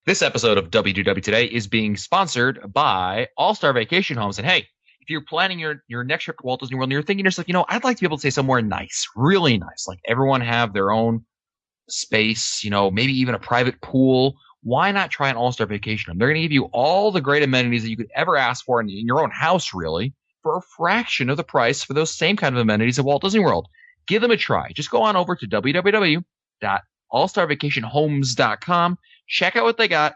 This episode of WDW Today is being sponsored by All-Star Vacation Homes. And hey, if you're planning your next trip to Walt Disney World and you're thinking yourself, I'd like to be able to stay somewhere nice, really nice, like everyone have their own space, maybe even a private pool. Why not try an All-Star Vacation Home? They're going to give you all the great amenities that you could ever ask for in your own house, really, for a fraction of the price for those same kind of amenities at Walt Disney World. Give them a try. Just go on over to www.allstarvacationhomes.com. Check out what they got. I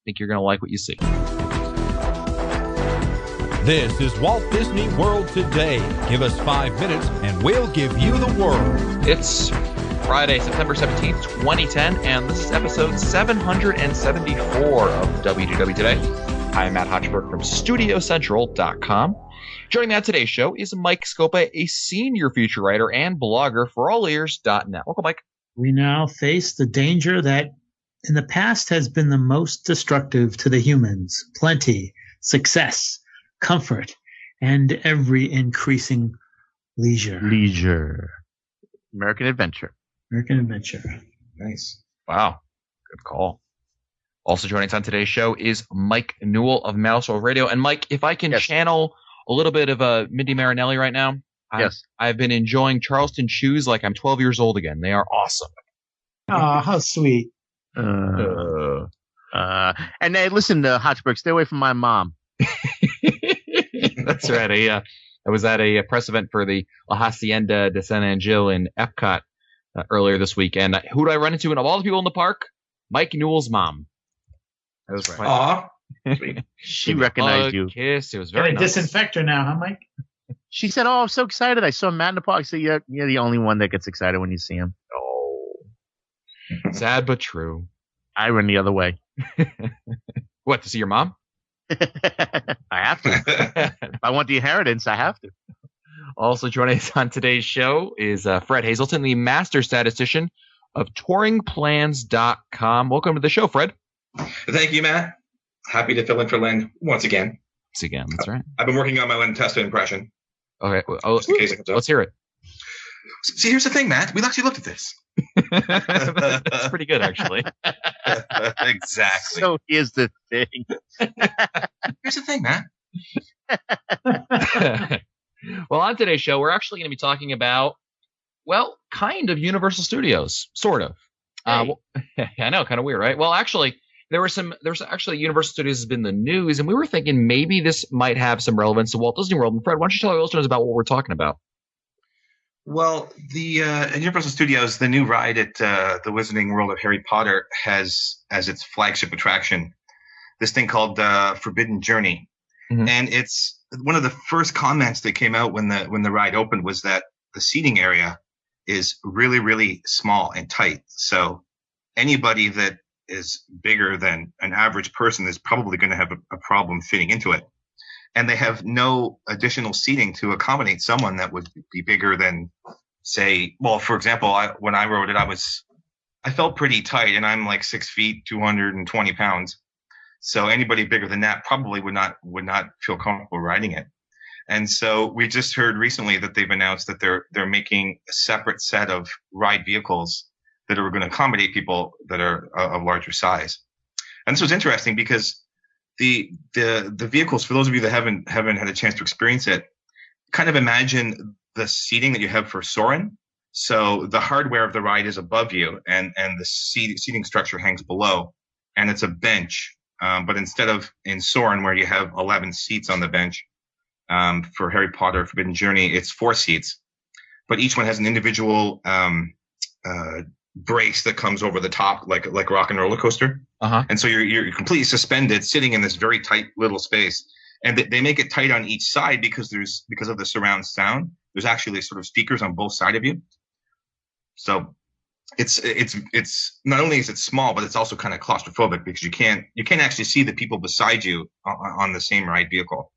think you're going to like what you see. This is Walt Disney World Today. Give us 5 minutes and we'll give you the world. It's Friday, September 17th, 2010, and this is episode 774 of WDW Today. I'm Matt Hochberg from StudioCentral.com. Joining me on today's show is Mike Scopa, a senior feature writer and blogger for allears.net. Welcome, Mike. We now face the danger that in the past has been the most destructive to the humans. Plenty, success, comfort, and every increasing leisure. American Adventure. Nice. Wow. Good call. Also joining us on today's show is Mike Newell of Mouse World Radio. And Mike, if I can channel a little bit of Mindy Marinelli right now. Yes. I've been enjoying Charleston Chews like I'm 12 years old again. They are awesome. Oh, how sweet. And hey, listen, Hochberg, stay away from my mom. That's right. I was at a press event for the La Hacienda de San Angel in Epcot earlier this week. And who do I run into? And of all the people in the park, Mike Newell's mom. That was right. Aw. She recognized you. Kiss. It was very nice. Disinfect her now, huh, Mike? She said, "Oh, I'm so excited! I saw Matt in the park." So you're the only one that gets excited when you see him. Oh, sad but true. I run the other way. What, to see your mom? I have to. If I want the inheritance, I have to. Also joining us on today's show is Fred Hazelton, the master statistician of touringplans.com. Welcome to the show, Fred. Thank you, Matt. Happy to fill in for Len once again. Once again, that's right. I've been working on my Len Testa impression. Okay, let's hear it. See, here's the thing, Matt. We actually looked at this. That's pretty good, actually. Exactly. So here's the thing. Here's the thing, Matt. Well, on today's show, we're actually going to be talking about, kind of Universal Studios, sort of. Hey. I know, kind of weird, right? Well, actually, there's actually Universal Studios has been in the news, and we were thinking maybe this might have some relevance to Walt Disney World. And Fred, why don't you tell our listeners about what we're talking about? Well, the Universal Studios, the new ride at the Wizarding World of Harry Potter has as its flagship attraction this thing called Forbidden Journey. Mm-hmm. And it's one of the first comments that came out when the ride opened was that the seating area is really, really small and tight. So anybody that is bigger than an average person is probably going to have a problem fitting into it. And they have no additional seating to accommodate someone that would be bigger than, say, well, for example, when I rode it, I felt pretty tight, and I'm like 6 feet, 220 pounds. So anybody bigger than that probably would not feel comfortable riding it. And so we just heard recently that they've announced that they're making a separate set of ride vehicles that are going to accommodate people that are of larger size. And this was interesting because the vehicles, for those of you that haven't had a chance to experience it, kind of imagine the seating that you have for Soarin'. So the hardware of the ride is above you, and the seating structure hangs below, and it's a bench. But instead of in Soarin', where you have 11 seats on the bench, for Harry Potter Forbidden Journey, it's 4 seats, but each one has an individual brace that comes over the top, like a rock and roller coaster. Uh-huh. And so you're completely suspended, sitting in this very tight little space. And they make it tight on each side because of the surround sound. There's actually sort of speakers on both sides of you. So it's not only is it small, but it's also kind of claustrophobic because you can't actually see the people beside you on the same ride vehicle.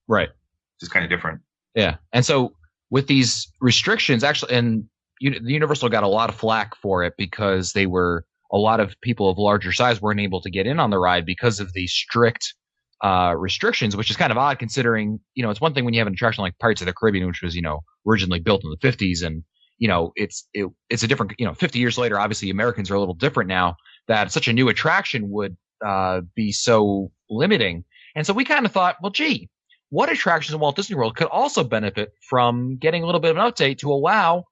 Right. Which is kind of different. Yeah. And so with these restrictions, actually, and the Universal got a lot of flack for it because a lot of people of larger size weren't able to get in on the ride because of the strict restrictions, which is kind of odd considering, it's one thing when you have an attraction like Pirates of the Caribbean, which was, originally built in the 50s, and, it's a different, 50 years later, obviously Americans are a little different now, that such a new attraction would be so limiting. And so we kind of thought, well, gee, what attractions in Walt Disney World could also benefit from getting a little bit of an update to allow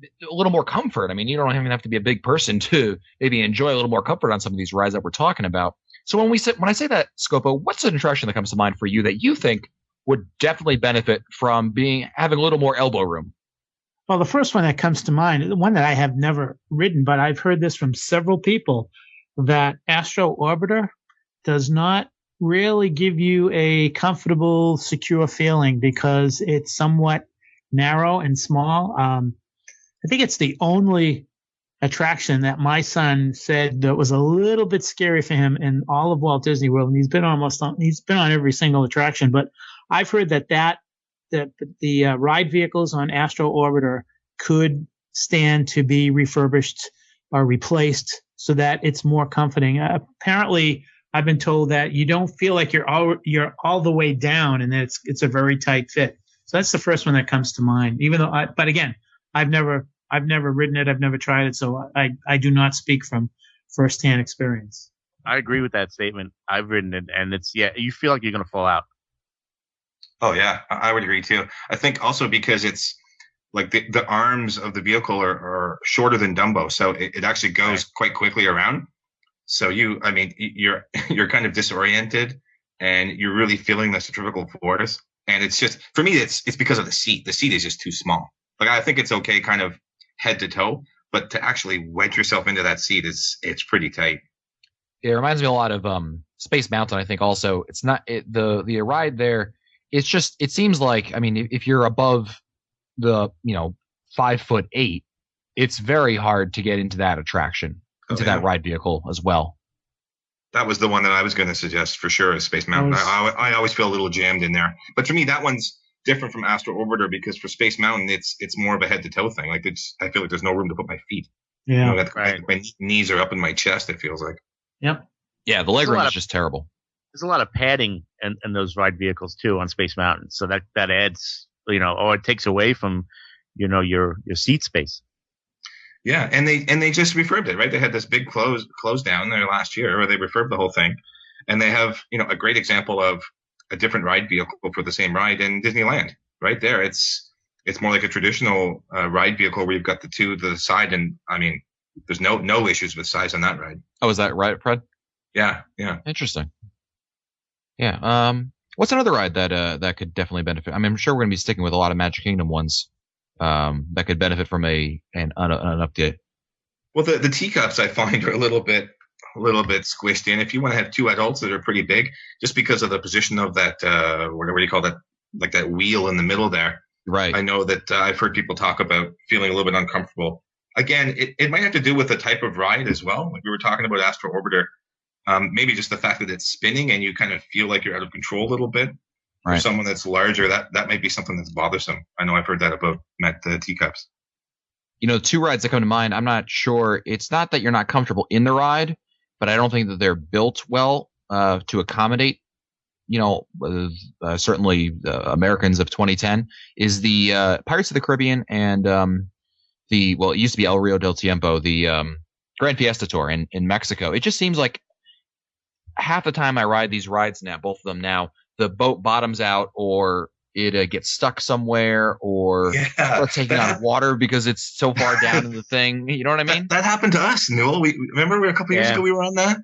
a little more comfort? I mean, you don't even have to be a big person to maybe enjoy a little more comfort on some of these rides that we're talking about. So when I say that, Scopo, what's an attraction that comes to mind for you that you think would definitely benefit from having a little more elbow room? Well, the first one that comes to mind, the one that I have never ridden, but I've heard this from several people, that Astro Orbiter does not really give you a comfortable, secure feeling because it's somewhat narrow and small. I think it's the only attraction that my son said that was a little bit scary for him in all of Walt Disney World. And he's been on every single attraction, but I've heard that the ride vehicles on Astro Orbiter could stand to be refurbished or replaced so that it's more comforting. Apparently, I've been told that you don't feel like you're all the way down, and that it's a very tight fit. So that's the first one that comes to mind. But again, I've never ridden it. I've never tried it, so I do not speak from firsthand experience. I agree with that statement. I've ridden it, and you feel like you're going to fall out. Oh yeah, I would agree too. I think also because it's like the arms of the vehicle are shorter than Dumbo, so it actually goes quite quickly around. So you're kind of disoriented, and you're really feeling the centrifugal force. And it's just, for me, it's because of the seat. The seat is just too small. Like, I think it's okay, kind of head to toe, but to actually wedge yourself into that seat it's pretty tight. It reminds me a lot of Space Mountain. I think also it's not the ride there. It's just, it seems like, I mean, if you're above the 5'8", it's very hard to get into that attraction, into that ride vehicle as well. That was the one that I was going to suggest for sure, is Space Mountain. I always feel a little jammed in there, but for me that one's different from Astro Orbiter because for Space Mountain it's more of a head to toe thing. Like, I feel like there's no room to put my feet. Yeah, my knees are up in my chest. It feels like. Yep. Yeah, the legroom is just terrible. There's a lot of padding in those ride vehicles too on Space Mountain, so that adds, or it takes away from, your seat space. Yeah, and they just refurbed it, right? They had this big close down there last year, where they refurbed the whole thing, and they have a great example of a different ride vehicle for the same ride in Disneyland. Right there, it's more like a traditional ride vehicle where you've got the two to the side, and I mean, there's no issues with size on that ride. Oh, is that right, Fred? Yeah. Interesting. Yeah. What's another ride that could definitely benefit? I mean, I'm sure we're going to be sticking with a lot of Magic Kingdom ones that could benefit from an update. Well, the teacups I find are a little bit squished in. If you want to have two adults that are pretty big, just because of the position of that, what do you call that? Like that wheel in the middle there. Right. I know that I've heard people talk about feeling a little bit uncomfortable. Again, it might have to do with the type of ride as well. Like we were talking about Astro Orbiter. Maybe just the fact that it's spinning and you kind of feel like you're out of control a little bit. Right. For someone that's larger, that might be something that's bothersome. I know I've heard that about the teacups. Two rides that come to mind, I'm not sure. It's not that you're not comfortable in the ride, but I don't think that they're built well to accommodate, certainly the Americans of 2010, is the Pirates of the Caribbean and it used to be El Rio del Tiempo, the Grand Fiesta Tour in Mexico. It just seems like half the time I ride these rides now, both of them now, the boat bottoms out or it gets stuck somewhere or taking on water because it's so far down in the thing. You know what I mean? That happened to us, Newell. Remember a couple years ago we were on that?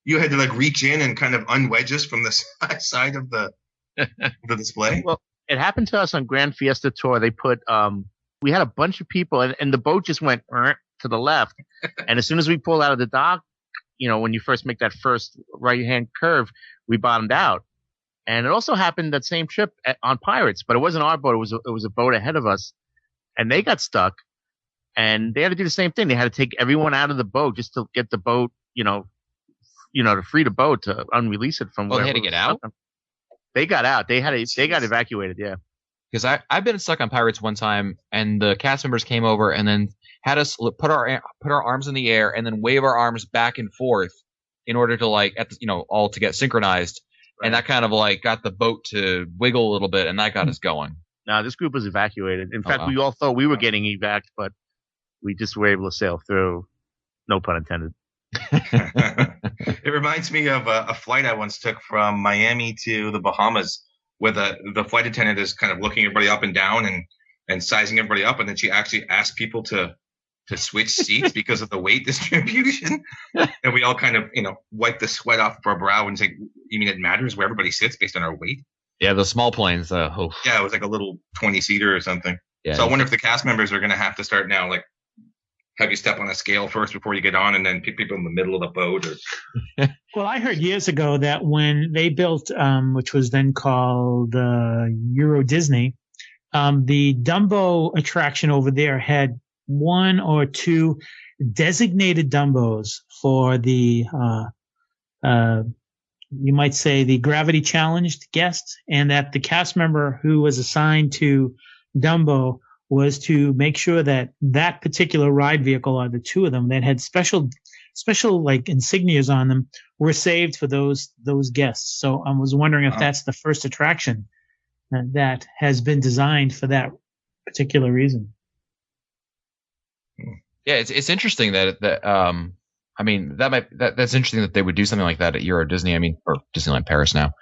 You had to like reach in and kind of unwedge us from the side of the display. Well, it happened to us on Grand Fiesta Tour. They put we had a bunch of people and the boat just went to the left. And as soon as we pulled out of the dock, when you first make that first right-hand curve, we bottomed out. And it also happened that same trip on Pirates, but it wasn't our boat. It was a boat ahead of us, and they got stuck. And they had to do the same thing. They had to take everyone out of the boat just to get the boat, to free the boat to unrelease it from. Oh, they had to get out. They got out. They got evacuated. Yeah. Because I've been stuck on Pirates one time, and the cast members came over and then had us put our arms in the air and then wave our arms back and forth in order to all to get synchronized. Right. And that kind of got the boat to wiggle a little bit, and that got us going. No, this group was evacuated. In fact, we all thought we were getting evac, but we just were able to sail through. No pun intended. It reminds me of a flight I once took from Miami to the Bahamas, where the flight attendant is kind of looking everybody up and down and sizing everybody up, and then she actually asked people to switch seats because of the weight distribution, and we all kind of wipe the sweat off our brow and say, "You mean it matters where everybody sits based on our weight?" Yeah, the small planes. Yeah, it was like a little 20-seater or something. Yeah, so I wonder if the cast members are going to have to start now, like, have you step on a scale first before you get on, and then pick people in the middle of the boat. Well, I heard years ago that when they built, which was then called Euro Disney, the Dumbo attraction over there had one or two designated Dumbos for the, you might say, the gravity challenged guests, and that the cast member who was assigned to Dumbo was to make sure that that particular ride vehicle, or the two of them that had special like insignias on them, were saved for those guests. So I was wondering if that's the first attraction that has been designed for that particular reason. Yeah, it's interesting that I mean that's interesting that they would do something like that at Euro Disney. I mean, or Disneyland Paris now.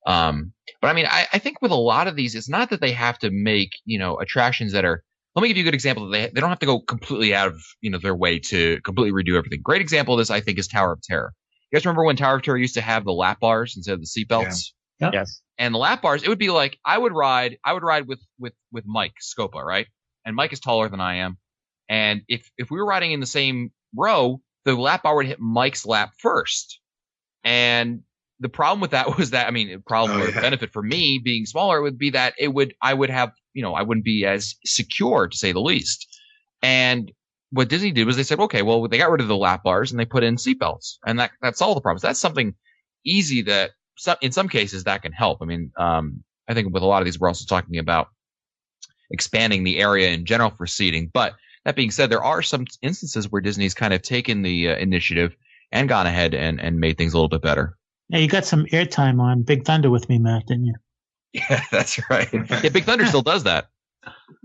But I mean, I think with a lot of these, it's not that they have to make, attractions that are, let me give you a good example. They don't have to go completely out of, their way to completely redo everything. Great example of this, I think, is Tower of Terror. You guys remember when Tower of Terror used to have the lap bars instead of the seat belts? Yeah. Yep. Yes. And the lap bars, it would be like, I would ride with Mike Scopa, right? And Mike is taller than I am. And if we were riding in the same row, the lap bar would hit Mike's lap first. And the problem with that was that, I mean, benefit for me being smaller would be that I would have, I wouldn't be as secure, to say the least. And what Disney did was they said, okay, well, they got rid of the lap bars and they put in seatbelts, and that solved the problems. That's something easy that in some cases that can help. I mean, I think with a lot of these, we're also talking about expanding the area in general for seating. But that being said, there are some instances where Disney's kind of taken the initiative and gone ahead and made things a little bit better. Yeah, you got some airtime on Big Thunder with me, Matt, didn't you? Yeah, that's right. Yeah, Big Thunder still does that.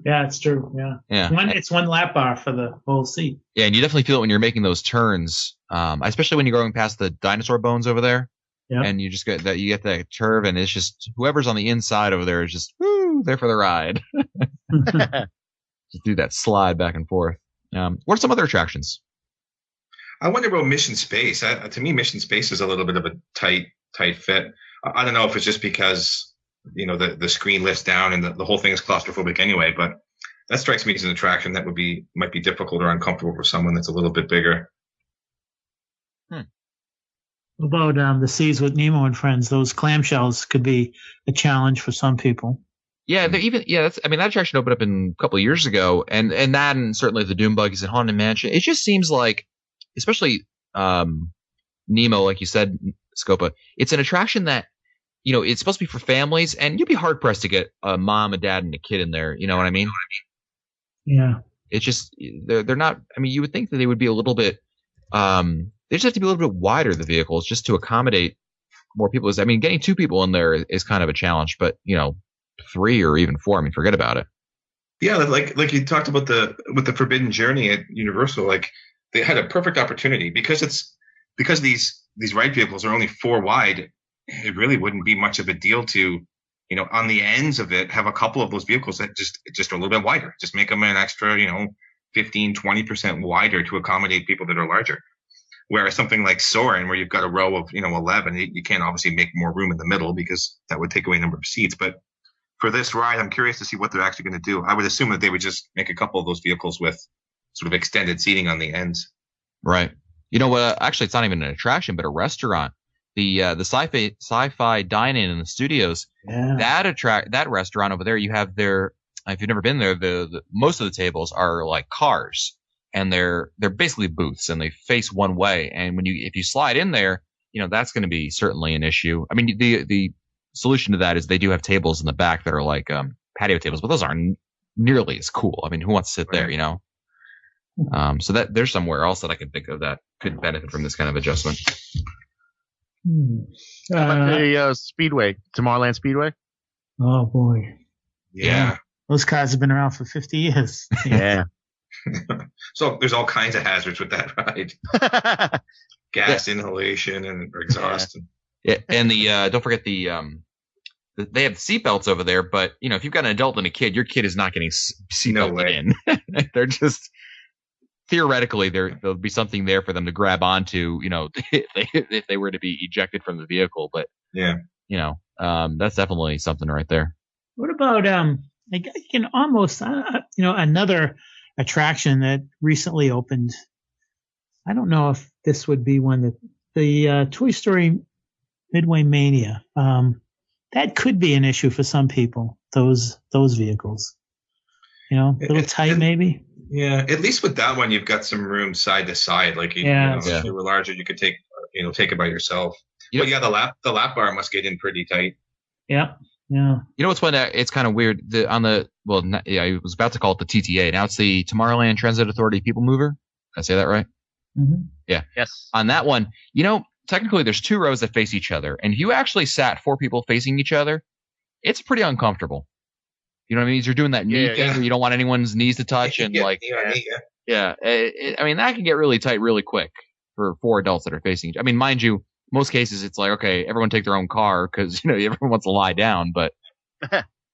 Yeah, it's true. Yeah. It's one lap bar for the whole seat. Yeah, and you definitely feel it when you're making those turns, especially when you're going past the dinosaur bones over there. Yeah. And you just get that curve, and it's just whoever's on the inside over there is just there for the ride. Just do that slide back and forth. What are some other attractions? I wonder about Mission Space. To me, Mission Space is a little bit of a tight fit. I don't know if it's just because, the screen lifts down and the whole thing is claustrophobic anyway, but that strikes me as an attraction that might be difficult or uncomfortable for someone that's a little bit bigger. What about the Seas with Nemo and Friends? Those clamshells could be a challenge for some people. Yeah, that attraction opened up a couple of years ago, and that, and certainly the Doom Buggies and Haunted Mansion. It just seems like, especially Nemo, like you said, Scopa, it's an attraction that, it's supposed to be for families, and you'd be hard pressed to get a mom, a dad, and a kid in there. You know what I mean? Yeah. It's just they're not. I mean, you would think that they would be a little bit. They just have to be a little bit wider, the vehicles, just to accommodate more people. I mean, getting 2 people in there is kind of a challenge, but 3 or even 4, I mean, forget about it. Yeah, like you talked about with the Forbidden Journey at Universal, like they had a perfect opportunity because these ride vehicles are only 4 wide. It really wouldn't be much of a deal to, on the ends of it, have a couple of those vehicles that just are a little bit wider. Just make them an extra, 15, 20% wider to accommodate people that are larger. Whereas something like Soarin', where you've got a row of 11, you can't obviously make more room in the middle because that would take away a number of seats. But for this ride, I'm curious to see what they're actually going to do. I would assume that they would just make a couple of those vehicles with sort of extended seating on the ends. Right. Actually, it's not even an attraction, but a restaurant. The sci-fi dine-in in the studios. Yeah. That restaurant over there, you have if you've never been there, the most of the tables are like cars, and they're basically booths, and they face one way. And if you slide in there, that's going to be certainly an issue. I mean, the solution to that is they do have tables in the back that are like patio tables, but those aren't nearly as cool. I mean, who wants to sit there, So that there's somewhere else that I can think of that could benefit from this kind of adjustment. How about the Speedway, Tomorrowland Speedway? Oh boy, yeah. Those cars have been around for 50 years. Yeah. So there's all kinds of hazards with that ride. Gas inhalation and or exhaust. Yeah, and the don't forget they have the seatbelts over there, but if you've got an adult and a kid, your kid is not getting seatbelted in. They're just theoretically there'll be something there for them to grab onto, if they were to be ejected from the vehicle. But that's definitely something right there. What about I can almost another attraction that recently opened. I don't know if this would be one that the Toy Story Midway Mania. That could be an issue for some people. Those vehicles, a little tight maybe. Yeah, at least with that one, you've got some room side to side. Like if you were larger, you could take it by yourself. But yeah, the lap bar must get in pretty tight. Yeah. Yeah. What's fun? It's kind of weird. I was about to call it the TTA. Now it's the Tomorrowland Transit Authority People Mover. Did I say that right? Mm-hmm. Yeah. Yes. On that one, technically there's two rows that face each other, and if you actually sat four people facing each other, it's pretty uncomfortable. You know what I mean? You're doing that knee thing where you don't want anyone's knees to touch, and that can get really tight really quick for four adults that are facing each. I mean, mind you, most cases it's like, okay, everyone take their own car because everyone wants to lie down. But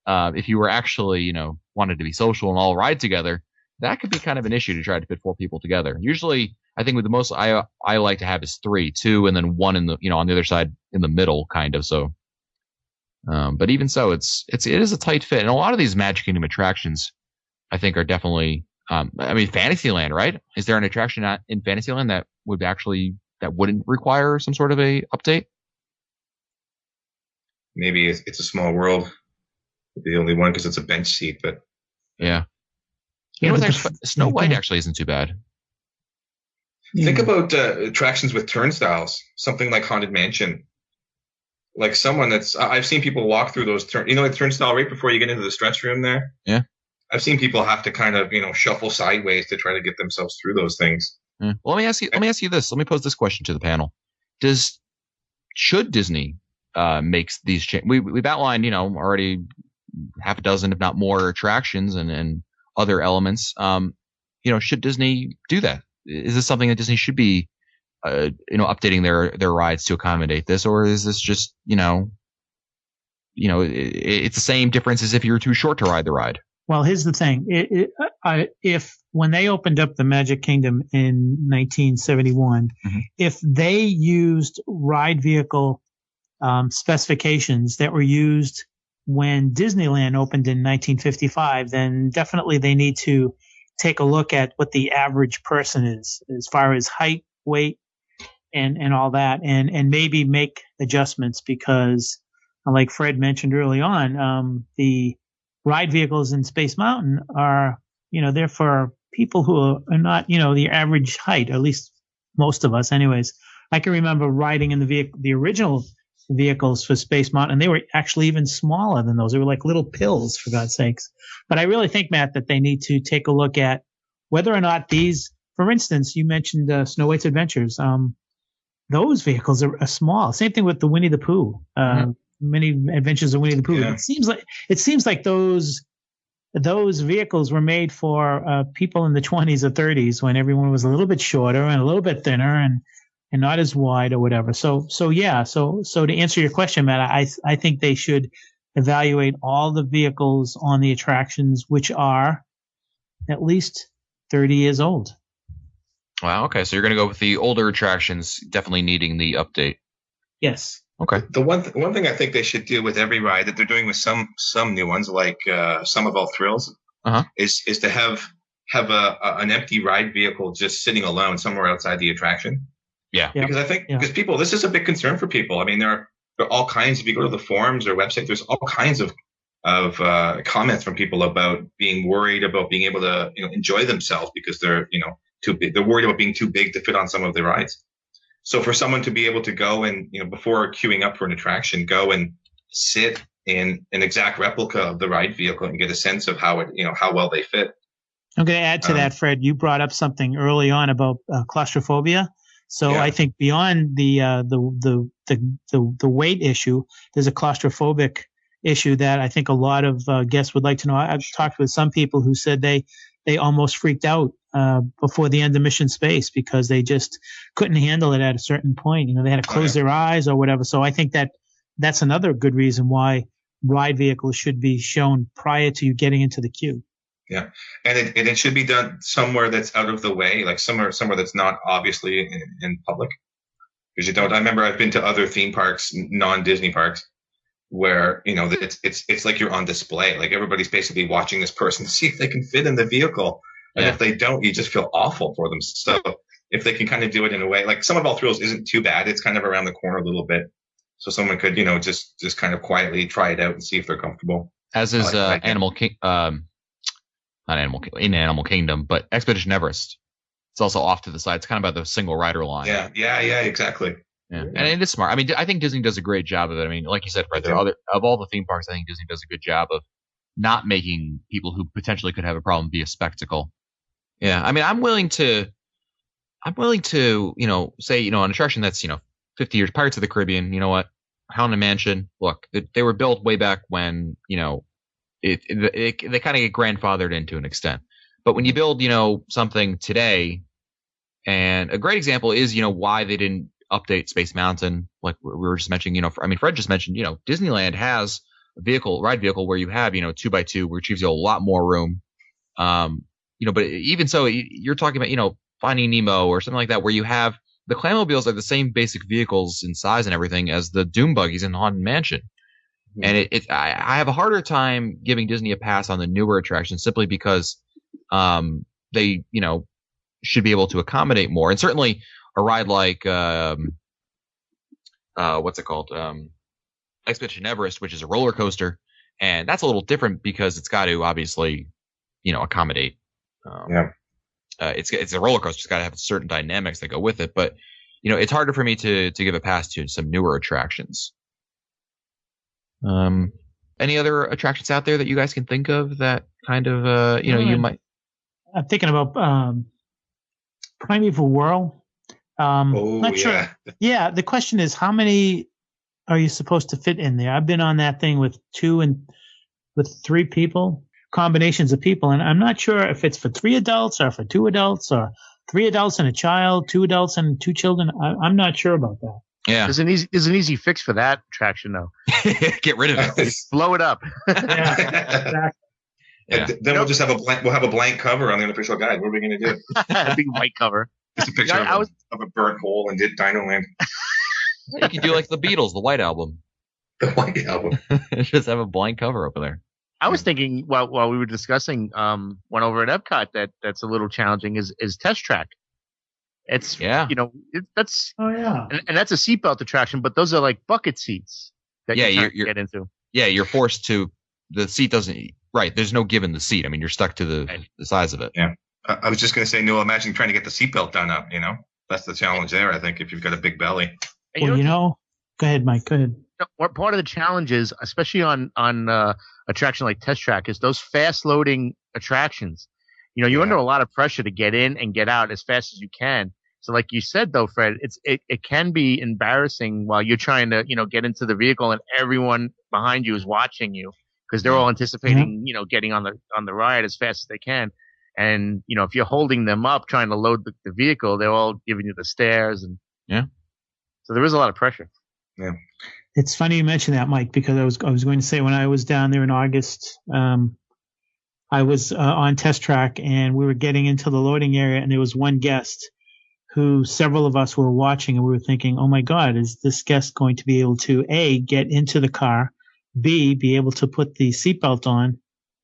if you were actually wanted to be social and all ride together, that could be kind of an issue to try to fit four people together. Usually, I think with the most I like to have is three, two, and then one in the on the other side in the middle, kind of. So, but even so, it is a tight fit, and a lot of these Magic Kingdom attractions, I think, are definitely. Fantasyland, right? Is there an attraction in Fantasyland that wouldn't require some sort of a update? Maybe it's a small world. The only one because it's a bench seat, but yeah. Snow White actually isn't too bad. Think about attractions with turnstiles, something like Haunted Mansion. Like someone I've seen people walk through those the turnstile right before you get into the stretch room there. Yeah. I've seen people have to kind of shuffle sideways to try to get themselves through those things. Yeah. Well, let me ask you this. Let me pose this question to the panel: should Disney make these changes? We've outlined already half a dozen, if not more, attractions and other elements. Should Disney do that? Is this something that Disney should be updating their rides to accommodate this, or is this just it's the same difference as if you were too short to ride the ride? Well, here's the thing. If when they opened up the Magic Kingdom in 1971, mm-hmm. if they used ride vehicle specifications that were used when Disneyland opened in 1955, then definitely they need to take a look at what the average person is as far as height, weight, and all that, and maybe make adjustments because, like Fred mentioned early on, the ride vehicles in Space Mountain are, they're for people who are not, the average height, or at least most of us anyways. I can remember riding in the original vehicles for Space Mountain, and they were actually even smaller than those. They were like little pills, for God's sakes. But I really think, Matt, that they need to take a look at whether or not these, for instance, you mentioned Snow White's Adventures. Those vehicles are small. Same thing with the Winnie the Pooh. Many Adventures of Winnie the Pooh. Yeah. It seems like those vehicles were made for people in the 20s or 30s when everyone was a little bit shorter and a little bit thinner and not as wide or whatever. So to answer your question, Matt, I think they should evaluate all the vehicles on the attractions which are at least 30 years old. Wow. Okay. So you're going to go with the older attractions definitely needing the update. Yes. Okay. The one thing I think they should do with every ride that they're doing with some new ones, like Sum of All Thrills, is to have an empty ride vehicle just sitting alone somewhere outside the attraction. Yeah. Because I think people, this is a big concern for people. I mean, there are all kinds. If you go to the forums or website, there's all kinds of comments from people about being worried about being able to enjoy themselves because they're too big. They're worried about being too big to fit on some of the rides. So for someone to be able to go and, before queuing up for an attraction, go and sit in an exact replica of the ride vehicle and get a sense of how well they fit. I'm going to add to that, Fred. You brought up something early on about claustrophobia. So I think beyond the weight issue, there's a claustrophobic issue that I think a lot of guests would like to know. I've talked with some people who said they they almost freaked out before the end of Mission Space because they just couldn't handle it at a certain point. They had to close their eyes or whatever. So I think that's another good reason why ride vehicles should be shown prior to you getting into the queue. Yeah, and it should be done somewhere that's out of the way, like somewhere that's not obviously in public. Because you don't. I remember I've been to other theme parks, non-Disney parks, where it's like you're on display. Like everybody's basically watching this person to see if they can fit in the vehicle, and if they don't, you just feel awful for them. So if they can kind of do it in a way, like Summit of All Thrills isn't too bad. It's kind of around the corner a little bit, so someone could just kind of quietly try it out and see if they're comfortable. As is Animal Kingdom, but Expedition Everest. It's also off to the side. It's kind of by the single rider line. Yeah, exactly. Yeah. And it is smart. I mean, I think Disney does a great job of it. I mean, like you said, Fred, of all the theme parks, I think Disney does a good job of not making people who potentially could have a problem be a spectacle. Yeah. I mean, I'm willing to, say, an attraction that's, 50 years, Pirates of the Caribbean, you know what? Haunted Mansion, look, they were built way back when, they kind of get grandfathered in to an extent. But when you build, something today, and a great example is, why they didn't update Space Mountain, like we were just mentioning, Fred just mentioned, Disneyland has a ride vehicle where you have, 2x2, which gives you a lot more room. But even so, you're talking about, Finding Nemo or something like that, where you have the Claymobiles are the same basic vehicles in size and everything as the Doom Buggies in Haunted Mansion. And I have a harder time giving Disney a pass on the newer attractions simply because they, should be able to accommodate more. And certainly a ride like, what's it called? Expedition Everest, which is a roller coaster. And that's a little different because it's got to obviously, accommodate. It's a roller coaster. It's got to have certain dynamics that go with it. But, it's harder for me to give a pass to some newer attractions. Any other attractions out there that you guys can think of that kind of, you might? I'm thinking about Primeval Whirl. Not sure. Yeah, the question is, how many are you supposed to fit in there? I've been on that thing with 2 and with 3 people, combinations of people, and I'm not sure if it's for 3 adults or for 2 adults or 3 adults and a child, 2 adults and 2 children. I'm not sure about that. Yeah, there's an easy fix for that attraction though. Get rid of it. Blow it up. Yeah, exactly. Yeah. Then we'll just have a blank cover on the unofficial guide. What are we going to do? A big white cover. Just a picture of a burnt hole in Dino Land. You can do like the Beatles, the White Album. The White Album. Just have a blank cover over there. I was thinking while we were discussing one over at Epcot that's a little challenging is Test Track. It's that's and that's a seatbelt attraction, but those are like bucket seats that you can't get into. Yeah, you're forced to. The seat doesn't. Right, there's no give in the seat. I mean, you're stuck to the size of it. Yeah, I was just going to say, Noel, imagine trying to get the seatbelt done up. That's the challenge there. I think if you've got a big belly. Well, go ahead, Mike. Go ahead. Part of the challenge is, especially on attraction like Test Track, is those fast loading attractions. You're under a lot of pressure to get in and get out as fast as you can. So like you said, though, Fred, it can be embarrassing while you're trying to, get into the vehicle and everyone behind you is watching you because they're all anticipating, getting on the ride as fast as they can. And, if you're holding them up trying to load the vehicle, they're all giving you the stares. And so there is a lot of pressure. Yeah. It's funny you mentioned that, Mike, because I was going to say when I was down there in August, I was on Test Track and we were getting into the loading area and there was one guest who several of us were watching and we were thinking, oh my God, is this guest going to be able to A, get into the car, B, be able to put the seatbelt on,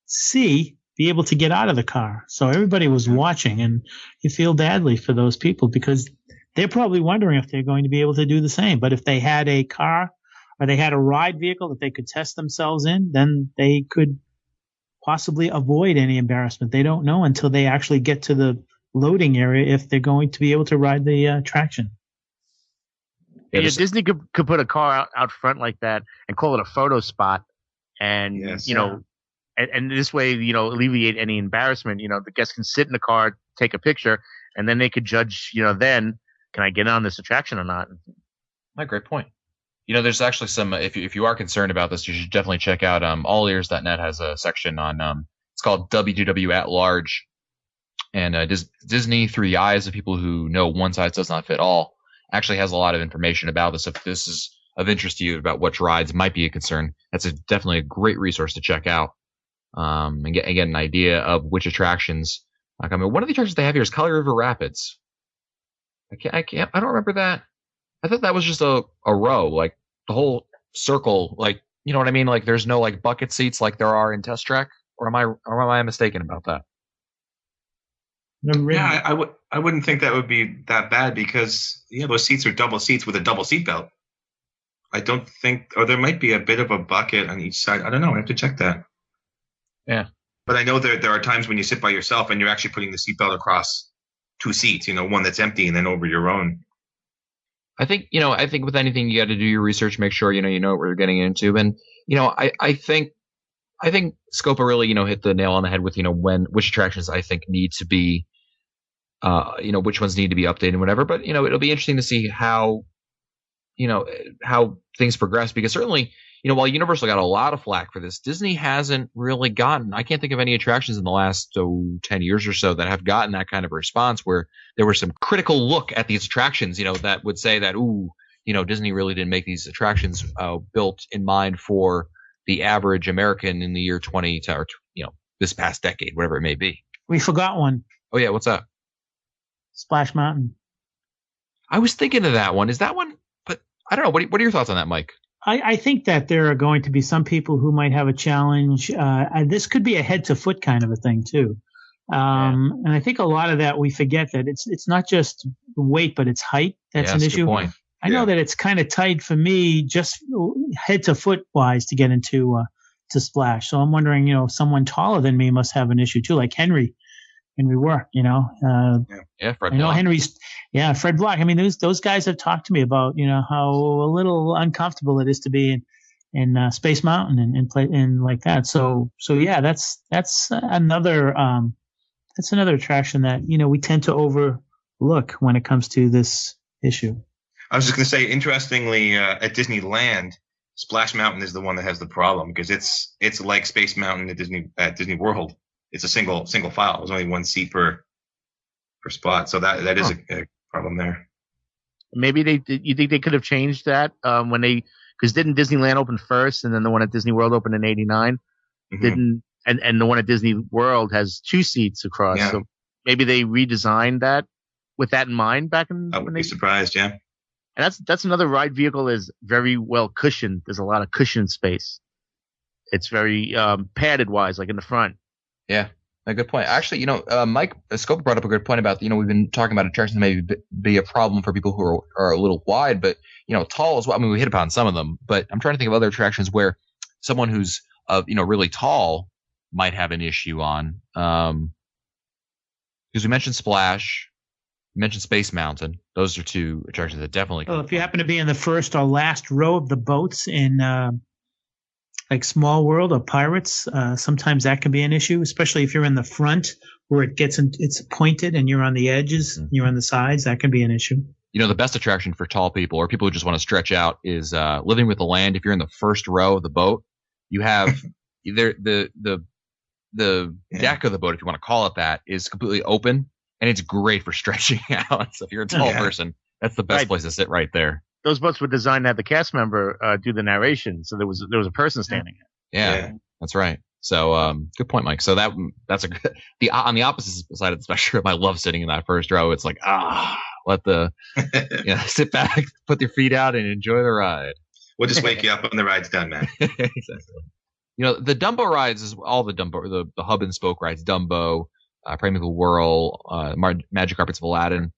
C, be able to get out of the car. So everybody was watching and you feel badly for those people because they're probably wondering if they're going to be able to do the same. But if they had a car or they had a ride vehicle that they could test themselves in, then they could possibly avoid any embarrassment. They don't know until they actually get to the loading area if they're going to be able to ride the attraction. Yeah, Disney could put a car out front like that and call it a photo spot, and and this way alleviate any embarrassment. The guests can sit in the car, take a picture, and then they could judge. Then can I get on this attraction or not? Great point. There's actually some, if you are concerned about this, you should definitely check out, allears.net has a section on, it's called WDW at Large. And Disney, through the eyes of people who know one size does not fit all, actually has a lot of information about this. If this is of interest to you about which rides might be a concern, that's definitely a great resource to check out, and get an idea of which attractions. Like, I mean, one of the attractions they have here is Kali River Rapids. I don't remember that. I thought that was just a row, like the whole circle, like, you know what I mean? Like, there's no like bucket seats like there are in Test Track, or am I mistaken about that? Yeah, I wouldn't think that would be that bad because those seats are double seats with a double seat belt. I don't think, or there might be a bit of a bucket on each side. I don't know. I have to check that. Yeah, but I know there are times when you sit by yourself and you're actually putting the seat belt across two seats. One that's empty and then over your own. I think with anything you got to do your research, make sure you know what you're getting into, and I think Scopa really hit the nail on the head with which attractions I think need to be. Which ones need to be updated and whatever. But, it'll be interesting to see how things progress, because certainly, while Universal got a lot of flack for this, Disney hasn't really gotten, I can't think of any attractions in the last 10 years or so that have gotten that kind of response where there was some critical look at these attractions, that would say that, Disney really didn't make these attractions built in mind for the average American in the year 20 to, or, this past decade, whatever it may be. We forgot one. Oh yeah. What's up? Splash Mountain. I was thinking of that one. Is that one? But I don't know. What are your thoughts on that, Mike? I think that there are going to be some people who might have a challenge. This could be a head to foot kind of a thing too. And I think a lot of that we forget that it's not just weight, but it's height. That's an issue. Good point. I know that it's kind of tight for me, just head to foot wise, to get into to Splash. So I'm wondering, someone taller than me must have an issue too, like Henry Work, Fred I know Block. Fred Block. I mean, those guys have talked to me about, how a little uncomfortable it is to be in Space Mountain and like that. So yeah, that's another attraction that, we tend to overlook when it comes to this issue. I was just going to say, interestingly, at Disneyland, Splash Mountain is the one that has the problem because it's like Space Mountain at Disney World. It's a single file. There's only one seat per spot, so that is a problem there. Maybe you think they could have changed that because didn't Disneyland open first, and then the one at Disney World opened in '89? Mm-hmm. And the one at Disney World has two seats across. Yeah. So maybe they redesigned that with that in mind back in. I would be surprised, yeah. And that's another ride vehicle is very well cushioned. There's a lot of cushion space. It's very padded wise, like in the front. Yeah, a good point. Actually, Mike Scope brought up a good point about, we've been talking about attractions that maybe be a problem for people who are a little wide, but, tall as well. I mean, we hit upon some of them, but I'm trying to think of other attractions where someone who's, really tall might have an issue on. Because we mentioned Splash, we mentioned Space Mountain. Those are two attractions that definitely. Well, if you happen to be in the first or last row of the boats in, like Small World or Pirates, sometimes that can be an issue, especially if you're in the front where it's pointed and you're on the edges, you're on the sides. That can be an issue. The best attraction for tall people or people who just want to stretch out is Living with the Land. If you're in the first row of the boat, you have the deck of the boat, if you want to call it that, is completely open and it's great for stretching out. So if you're a tall person, that's the best place to sit right there. Those boats were designed to have the cast member do the narration, so there was a person standing in. Yeah, that's right. So good point, Mike. So that's a good. On the opposite side of the spectrum, I love sitting in that first row. It's like let the sit back, put your feet out, and enjoy the ride. We'll just wake you up when the ride's done, man. Exactly. The Dumbo rides is all the Dumbo, the hub and spoke rides, Dumbo, Primeval Whirl, Magic Carpets of Aladdin.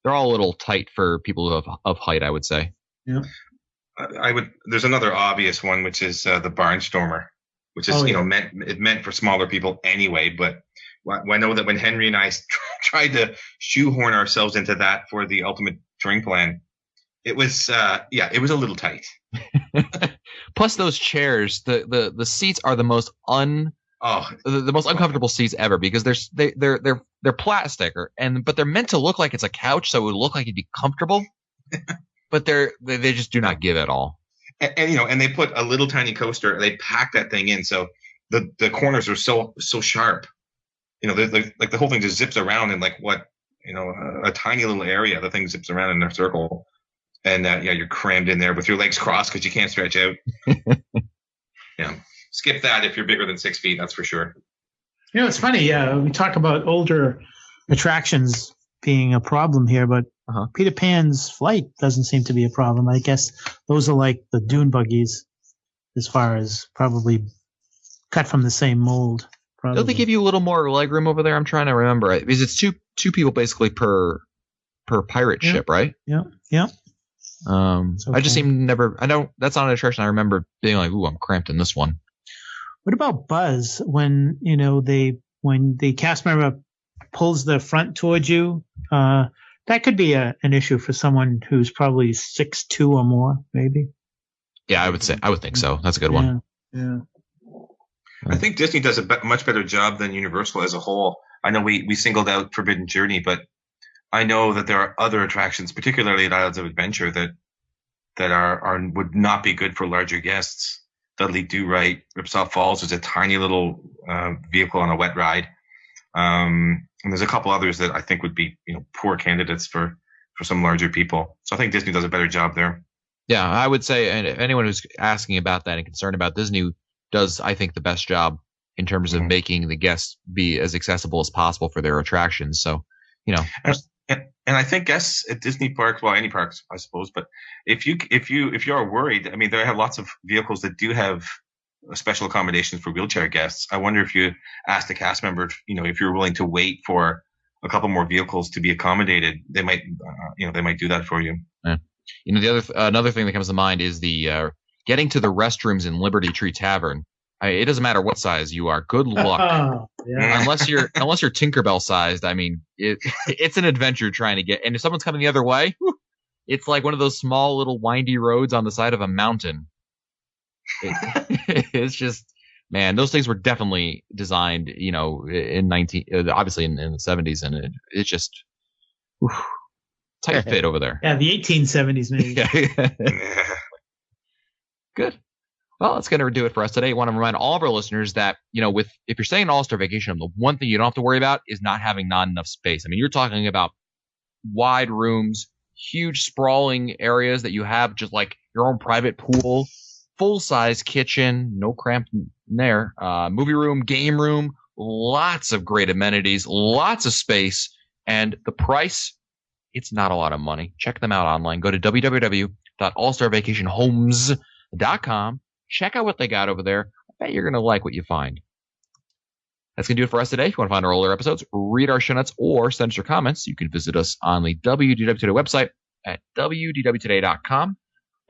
They're all a little tight for people of height, I would say. Yeah. There's another obvious one, which is the Barnstormer, which is meant for smaller people anyway. But I know that when Henry and I tried to shoehorn ourselves into that for the Ultimate Touring Plan, it was a little tight. Plus those chairs, the seats are the most the most uncomfortable seats ever because they're plastic but they're meant to look like it's a couch, so it would look like it'd be comfortable, but they just do not give at all. And they put a little tiny coaster, they pack that thing in, so the corners are so sharp. like the whole thing just zips around in like a tiny little area. The thing zips around in a circle, and you're crammed in there with your legs crossed because you can't stretch out. Yeah, skip that if you're bigger than 6 feet. That's for sure. It's funny. We talk about older attractions being a problem here, but Peter Pan's flight doesn't seem to be a problem. I guess those are like the dune buggies, as far as probably cut from the same mold. Probably. Don't they give you a little more leg room over there? I'm trying to remember. Because it's two people basically per pirate ship, right? Yeah. I just seem never. I don't. That's not an attraction I remember being like, "Ooh, I'm cramped in this one." What about Buzz when when the cast member pulls the front towards you? That could be an issue for someone who's probably 6'2" or more, maybe. Yeah, I would think so. That's a good one. Yeah. I think Disney does a much better job than Universal as a whole. I know we singled out Forbidden Journey, but I know that there are other attractions, particularly at Islands of Adventure, that would not be good for larger guests. Dudley Do-Right, Ripsaw Falls is a tiny little vehicle on a wet ride, and there's a couple others that I think would be poor candidates for some larger people. So I think Disney does a better job there. Yeah, I would say, and if anyone who's asking about that and concerned about Disney does, I think, the best job in terms of making the guests be as accessible as possible for their attractions. So, And I think guests at Disney parks, well, any parks, I suppose, but if you are worried, I mean, they have lots of vehicles that do have special accommodations for wheelchair guests. I wonder if you ask the cast member, if you're willing to wait for a couple more vehicles to be accommodated, they might do that for you. Yeah. Another thing that comes to mind is the getting to the restrooms in Liberty Tree Tavern. It doesn't matter what size you are. Good luck. Unless you're Tinkerbell sized. I mean, it's an adventure trying to get. And if someone's coming the other way, it's like one of those small little windy roads on the side of a mountain. It's just, man, those things were definitely designed, in obviously in the 70s, and it's just tight fit over there. Yeah, the 1870s maybe. Yeah. Good. Well, that's going to do it for us today. I want to remind all of our listeners that, if you're staying in All-Star Vacation, the one thing you don't have to worry about is not having not enough space. I mean, you're talking about wide rooms, huge sprawling areas that you have just like your own private pool, full-size kitchen, no cramp in there, movie room, game room, lots of great amenities, lots of space, and the price, it's not a lot of money. Check them out online. Go to www.allstarvacationhomes.com. Check out what they got over there. I bet you're going to like what you find. That's going to do it for us today. If you want to find our older episodes, read our show notes, or send us your comments, you can visit us on the WDW Today website at wdwtoday.com.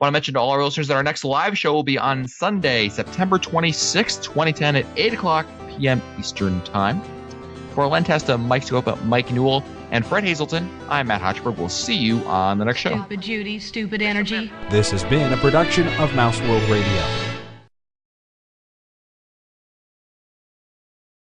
I want to mention to all our listeners that our next live show will be on Sunday, September 26th, 2010 at 8 o'clock p.m. Eastern Time. For Len Testa, Mike Scopa, Mike Newell, and Fred Hazelton, I'm Matt Hotchberg. We'll see you on the next show. Stupid Judy, stupid energy. This has been a production of Mouse World Radio.